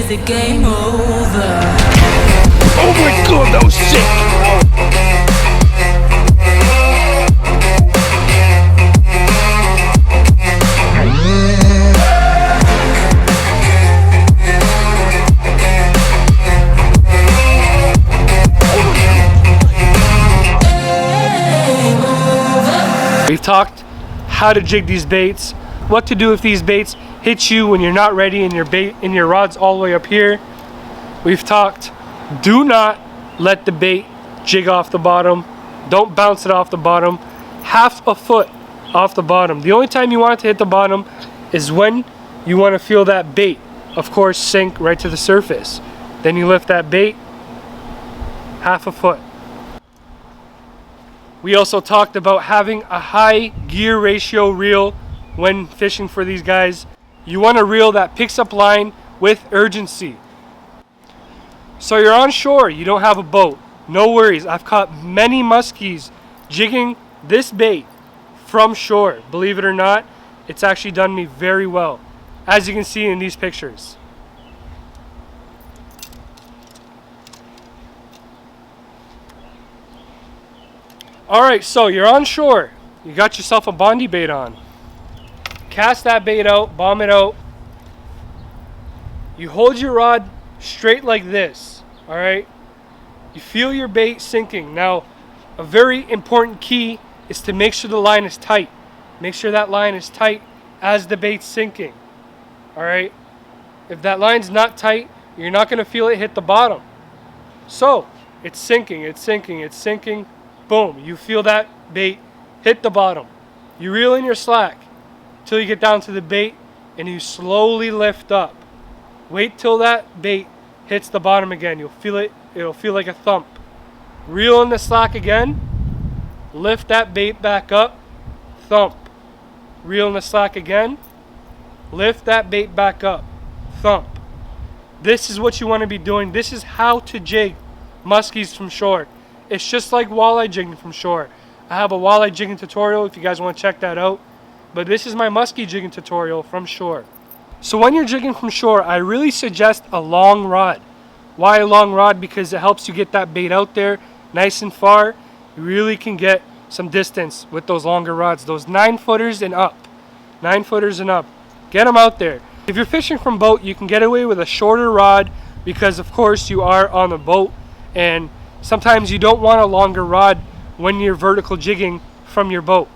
the game over. Oh my god, that was sick! We've talked how to jig these baits, what to do if these baits hit you when you're not ready and your rod's all the way up here. We've talked, do not let the bait jig off the bottom. Don't bounce it off the bottom. Half a foot off the bottom. The only time you want it to hit the bottom is when you want to feel that bait, of course, sink right to the surface. Then you lift that bait half a foot. We also talked about having a high gear ratio reel when fishing for these guys. You want a reel that picks up line with urgency. So you're on shore, you don't have a boat. No worries, I've caught many muskies jigging this bait from shore. Believe it or not, it's actually done me very well, as you can see in these pictures. Alright, so you're on shore. You got yourself a Bondy bait on. Cast that bait out, bomb it out. You hold your rod straight like this, alright? You feel your bait sinking. Now, a very important key is to make sure the line is tight. Make sure that line is tight as the bait's sinking, alright? If that line's not tight, you're not going to feel it hit the bottom. So, it's sinking, it's sinking, it's sinking. Boom, you feel that bait hit the bottom. You reel in your slack till you get down to the bait and you slowly lift up. Wait till that bait hits the bottom again. You'll feel it, it'll feel like a thump. Reel in the slack again, lift that bait back up, thump. Reel in the slack again, lift that bait back up, thump. This is what you want to be doing. This is how to jig muskies from shore. It's just like walleye jigging from shore. I have a walleye jigging tutorial if you guys want to check that out. But this is my musky jigging tutorial from shore. So when you're jigging from shore, I really suggest a long rod. Why a long rod? Because it helps you get that bait out there nice and far. You really can get some distance with those longer rods. Those 9-footers and up. 9-footers and up. Get them out there. If you're fishing from boat, you can get away with a shorter rod because of course you are on a boat, and sometimes you don't want a longer rod when you're vertical jigging from your boat.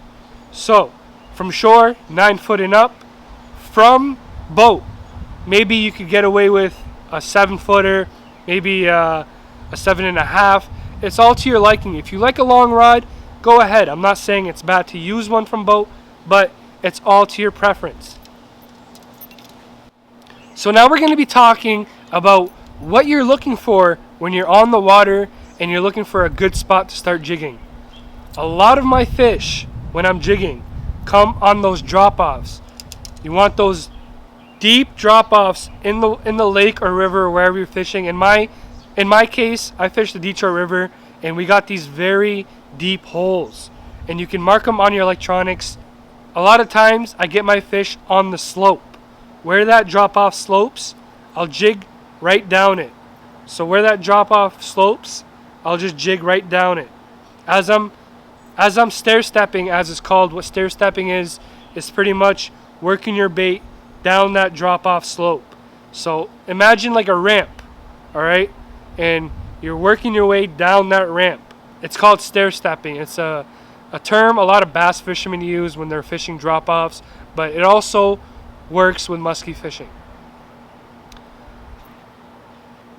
So, from shore, 9 foot and up. From boat, maybe you could get away with a 7-footer, maybe a 7.5. It's all to your liking. If you like a long rod, go ahead. I'm not saying it's bad to use one from boat, but it's all to your preference. So now we're going to be talking about what you're looking for when you're on the water and you're looking for a good spot to start jigging. A lot of my fish, when I'm jigging, come on those drop-offs. You want those deep drop-offs in the lake or river or wherever you're fishing. In my case, I fish the Detroit River, and we got these very deep holes, and you can mark them on your electronics. A lot of times, I get my fish on the slope. Where that drop-off slopes, I'll jig right down it. So where that drop-off slopes, I'll just jig right down it. As I'm stair-stepping, as it's called, what stair-stepping is pretty much working your bait down that drop-off slope. So imagine like a ramp, all right? And you're working your way down that ramp. It's called stair-stepping. It's a term a lot of bass fishermen use when they're fishing drop-offs, but it also works with musky fishing.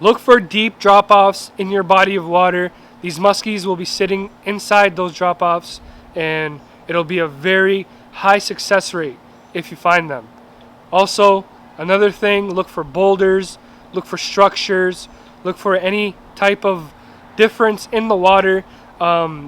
Look for deep drop-offs in your body of water. These muskies will be sitting inside those drop-offs, and it'll be a very high success rate if you find them. Also, another thing, look for boulders, look for structures, look for any type of difference in the water,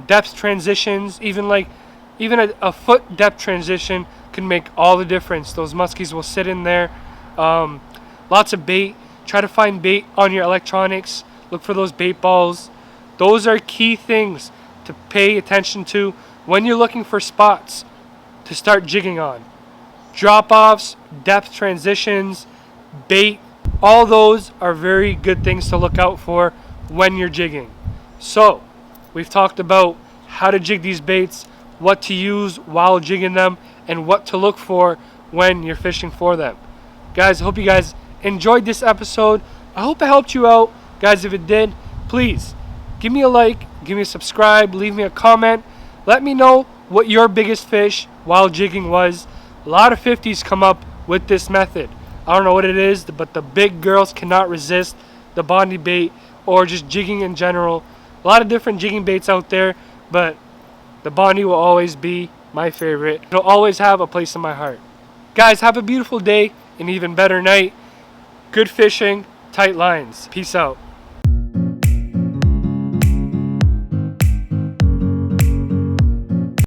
depth transitions, even a foot depth transition can make all the difference. Those muskies will sit in there. Lots of bait. Try to find bait on your electronics. Look for those bait balls. Those are key things to pay attention to when you're looking for spots to start jigging on. Drop-offs, depth transitions, bait, All those are very good things to look out for when you're jigging. So, we've talked about how to jig these baits, what to use while jigging them, and what to look for when you're fishing for them. Guys, I hope you guys enjoyed this episode. I hope it helped you out. Guys, if it did, please give me a like, give me a subscribe, leave me a comment. Let me know what your biggest fish while jigging was. A lot of 50s come up with this method. I don't know what it is, but the big girls cannot resist the Bondy bait or just jigging in general. A lot of different jigging baits out there, but the Bondy will always be my favorite. It'll always have a place in my heart. Guys, have a beautiful day, an even better night. Good fishing, tight lines. Peace out.